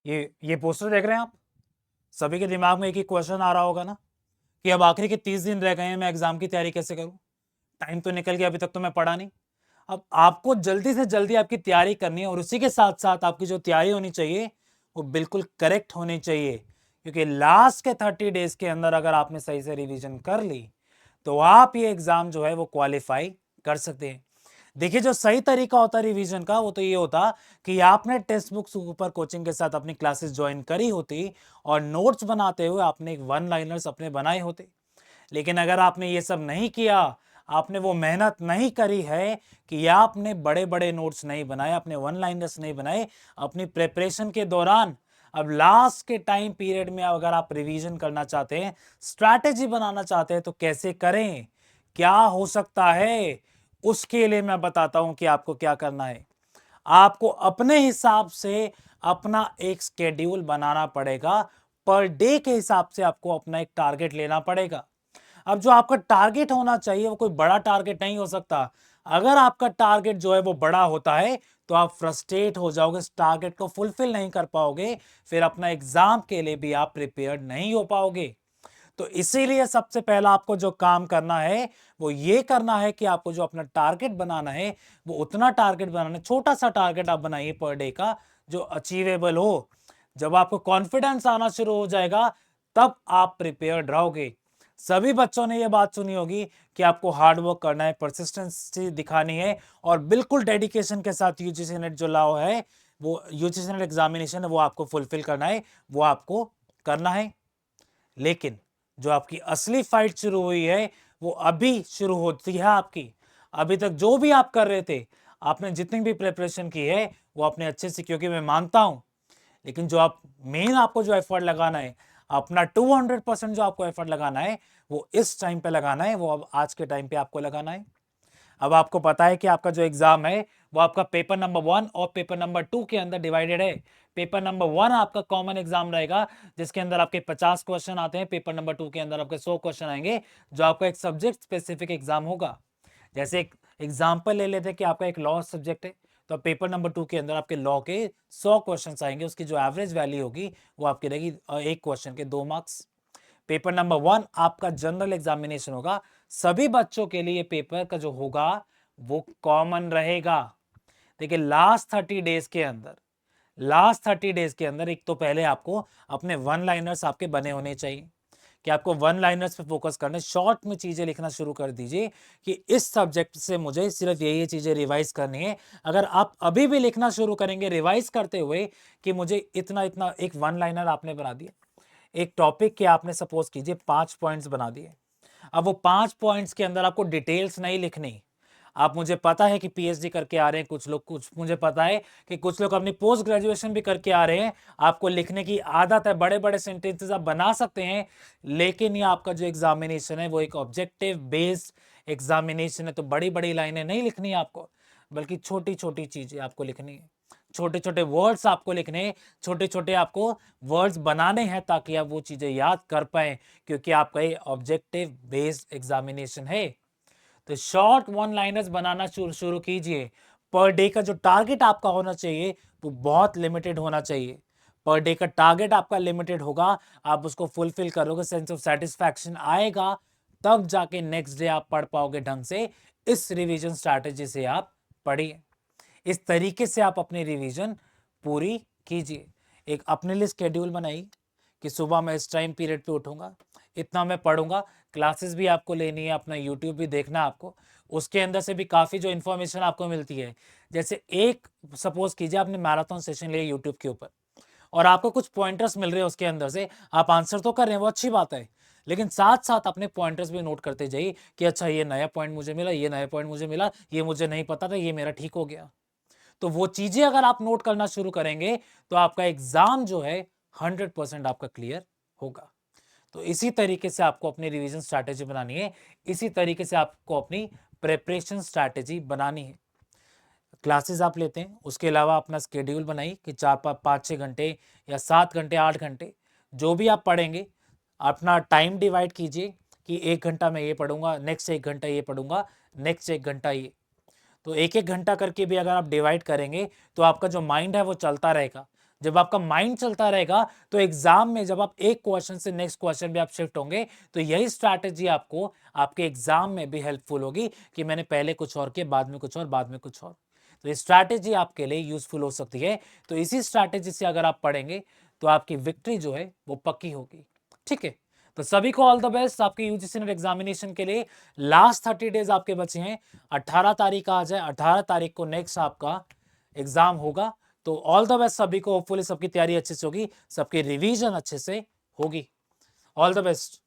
ये पोस्टर देख रहे हैं आप? सभी के दिमाग में एक ही क्वेश्चन आ रहा होगा ना कि अब आखिरी के 30 दिन रह गए हैं, मैं एग्जाम की तैयारी कैसे करूं? टाइम तो निकल गया, अभी तक तो मैं पढ़ा नहीं। अब आपको जल्दी से जल्दी आपकी तैयारी करनी है और उसी के साथ-साथ आपकी जो तैयारी होनी चाहिए, वो बिल्कुल करेक्ट होनी चाहिए। क्योंकि लास्ट के 30 डेज़ के अंदर अगर आपने सही से रिवीजन कर ली, तो आप ये एग्ज़ाम जो है वो क्वालीफाई कर सकते हैं। देखिए, जो सही तरीका होता है रिवीजन का, वो तो ये होता कि आपने टेक्स्ट बुक्स ऊपर कोचिंग के साथ अपनी क्लासेस ज्वाइन करी होती और नोट्स बनाते हुए आपने वन लाइनर्स अपने बनाए होते। लेकिन अगर आपने ये सब नहीं किया, आपने वो मेहनत नहीं करी है कि आपने बड़े-बड़े नोट्स नहीं बनाए, अपने वन लाइनर्स नहीं बनाए, अपनी प्रिपरेशन के दौरान अब लास्ट के टाइम पीरियड में अगर आप रिवीजन करना चाहते हैं, स्ट्रैटेजी बनाना चाहते हैं, तो कैसे करें? क्या हो सकता है? उसके लिए मैं बताता हूं कि आपको क्या करना है। आपको अपने हिसाब से अपना एक स्केड्यूल बनाना पड़ेगा। पर डे के हिसाब से आपको अपना एक टारगेट लेना पड़ेगा। अब जो आपका टारगेट होना चाहिए वो कोई बड़ा टारगेट नहीं हो सकता। अगर आपका टारगेट जो है वो बड़ा होता है तो आप फ्रस्ट्रेट हो जाओगे, इस टारगेट को फुलफिल नहीं कर पाओगे, फिर अपना एग्जाम के लिए भी आप प्रिपेयर्ड नहीं हो पाओगे। तो इसीलिए सबसे पहला आपको जो काम करना है वो ये करना है कि आपको जो अपना टारगेट बनाना है वो उतना टारगेट बनाना है, छोटा सा टारगेट आप बनाइए पर डे का जो अचीवेबल हो। जब आपको कॉन्फिडेंस आना शुरू हो जाएगा तब आप प्रिपेयर्ड रहोगे। सभी बच्चों ने यह बात सुनी होगी कि आपको हार्ड वर्क करना है, परसिस्टेंसी दिखानी है और बिल्कुल डेडिकेशन के साथ यूजीसी नेट जो लॉ है, वो यूजीसी नेट एग्जामिनेशन है, वो आपको फुलफिल करना है, वो आपको करना है। लेकिन जो आपकी असली फाइट शुरू हुई है वो अभी शुरू होती है आपकी। अभी तक जो भी आप कर रहे थे, आपने जितनी भी प्रिपरेशन की है वो आपने अच्छे से, क्योंकि मैं मानता हूं, लेकिन जो आप मेन आपको जो एफर्ट लगाना है, अपना 200% जो आपको एफर्ट लगाना है वो इस टाइम पे लगाना है, वो अब आज के टाइम पे आपको लगाना है। अब आपको पता है कि आपका जो एग्जाम है वो आपका पेपर नंबर 1 और पेपर नंबर 2 के अंदर डिवाइडेड है। पेपर नंबर 1 आपका कॉमन एग्जाम रहेगा जिसके अंदर आपके 50 क्वेश्चन आते हैं। पेपर नंबर 2 के अंदर आपके 100 क्वेश्चन आएंगे जो आपका एक सब्जेक्ट स्पेसिफिक एग्जाम होगा। जैसे एक एग्जाम्पल ले लेते हैं कि आपका एक लॉ सब्जेक्ट है, तो पेपर नंबर 2 के अंदर आपके लॉ के 100 क्वेश्चन आएंगे, उसकी जो एवरेज वैल्यू होगी वो आपकी रहेगी एक क्वेश्चन के 2 मार्क्स। पेपर नंबर 1 आपका जनरल एग्जामिनेशन होगा। सभी बच्चों के लिए पेपर का जो होगा वो कॉमन रहेगा। देखिए, लास्ट 30 डेज के अंदर एक तो पहले आपको अपने वन लाइनर्स आपके बने होने चाहिए कि आपको वन लाइनर्स पे फोकस करना है। शॉर्ट में चीजें लिखना शुरू कर दीजिए कि इस सब्जेक्ट से मुझे सिर्फ ये चीजें रिवाइज करनी है। अगर आप अभी भी लिखना शुरू करेंगे रिवाइज करते हुए कि मुझे इतना इतना, एक वन लाइनर आपने बना दिया, एक टॉपिक के आपने सपोज कीजिए 5 पॉइंट्स बना दिए। अब वो 5 पॉइंट्स के अंदर आपको डिटेल्स नहीं लिखनी। आप, मुझे पता है कि पीएचडी करके आ रहे हैं कुछ लोग, कुछ मुझे पता है कि कुछ लोग अपनी पोस्ट ग्रेजुएशन भी करके आ रहे हैं। आपको लिखने की आदत है, बड़े बड़े सेंटेंसेस आप बना सकते हैं, लेकिन ये आपका जो एग्जामिनेशन है वो एक ऑब्जेक्टिव बेस्ड एग्जामिनेशन है, तो बड़ी बड़ी लाइनें नहीं लिखनी है आपको, बल्कि छोटी छोटी चीजें आपको लिखनी है। छोटे छोटे वर्ड्स आपको लिखने हैं, छोटे छोटे आपको वर्ड्स बनाने हैं ताकि आप वो चीजें याद कर पाए, क्योंकि आपका ये ऑब्जेक्टिव बेस्ड एग्जामिनेशन है। तो शॉर्ट वन लाइनर्स बनाना शुरू कीजिए। पर डे का जो टारगेट आपका होना चाहिए वो बहुत लिमिटेड होना चाहिए। पर डे का टारगेट आपका लिमिटेड होगा, आप उसको फुलफिल करोगे, सेंस ऑफ सेटिस्फैक्शन आएगा, तब जाके नेक्स्ट डे आप पढ़ पाओगे ढंग से। इस रिवीजन स्ट्रैटेजी से आप पढ़िए, इस तरीके से आप अपनी रिवीजन पूरी कीजिए। एक अपने लिए स्केड्यूल बनाइए कि सुबह मैं इस टाइम पीरियड पे उठूंगा, इतना मैं पढ़ूंगा। क्लासेस भी आपको लेनी है, अपना यूट्यूब भी देखना है आपको, उसके अंदर से भी काफ़ी जो इन्फॉर्मेशन आपको मिलती है। जैसे एक सपोज कीजिए आपने मैराथन सेशन लिया यूट्यूब के ऊपर और आपको कुछ पॉइंटर्स मिल रहे हैं उसके अंदर से, आप आंसर तो कर रहे हैं, वो अच्छी बात है, लेकिन साथ साथ अपने पॉइंटर्स भी नोट करते जाइए कि अच्छा ये नया पॉइंट मुझे मिला, ये नया पॉइंट मुझे मिला, ये मुझे नहीं पता था, ये मेरा ठीक हो गया। तो वो चीजें अगर आप नोट करना शुरू करेंगे तो आपका एग्जाम जो है 100% आपका क्लियर होगा। तो इसी तरीके से आपको अपनी रिवीजन स्ट्रैटेजी बनानी है, इसी तरीके से आपको अपनी प्रिपरेशन स्ट्रैटेजी बनानी है। क्लासेस आप लेते हैं, उसके अलावा अपना स्केड्यूल बनाइए कि 4 5 6 घंटे या 7 घंटे 8 घंटे जो भी आप पढ़ेंगे, अपना टाइम डिवाइड कीजिए कि 1 घंटा मैं ये पढ़ूंगा, नेक्स्ट 1 घंटा ये पढ़ूंगा, नेक्स्ट 1 घंटा ये। तो 1 1 घंटा करके भी अगर आप डिवाइड करेंगे तो आपका जो माइंड है वो चलता रहेगा। जब आपका माइंड चलता रहेगा तो एग्जाम में जब आप एक क्वेश्चन से नेक्स्ट क्वेश्चन भी आप शिफ्ट होंगे, तो यही स्ट्रैटेजी आपको आपके एग्जाम में भी हेल्पफुल होगी कि मैंने पहले कुछ और किया, बाद में कुछ और, बाद में कुछ और। तो ये स्ट्रैटेजी आपके लिए यूजफुल हो सकती है। तो इसी स्ट्रैटेजी से अगर आप पढ़ेंगे तो आपकी विक्ट्री जो है वो पक्की होगी। ठीक है, तो सभी को ऑल द बेस्ट आपके यूजीसी नेट एग्जामिनेशन के लिए। लास्ट 30 डेज आपके बचे हैं, 18 तारीख आ जाए, 18 तारीख को नेक्स्ट आपका एग्जाम होगा। तो ऑल द बेस्ट सभी को, होपफुली सबकी तैयारी अच्छे से होगी, सबकी रिवीजन अच्छे से होगी। All the best.